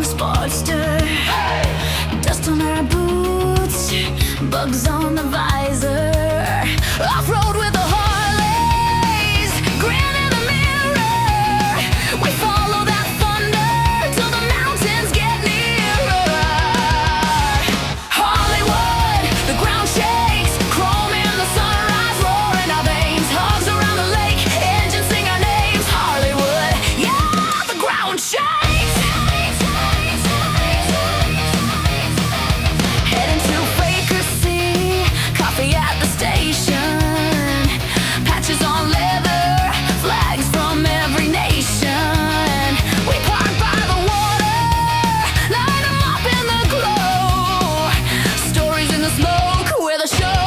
Sportster, dust on our boots, bugs on the visor. Off-road with the Harleys, grin in the mirror. We follow that thunder till the mountains get nearer. Hollywood, the ground shakes, chrome in the sunrise, roar in our veins. Hugs around the lake, engines sing our names. Hollywood, yeah, the ground shakes. Heading to Faaker See, coffee at the station, patches on leather, flags from every nation. We park by the water, light 'em up in the glow, stories in the smoke, we're the show.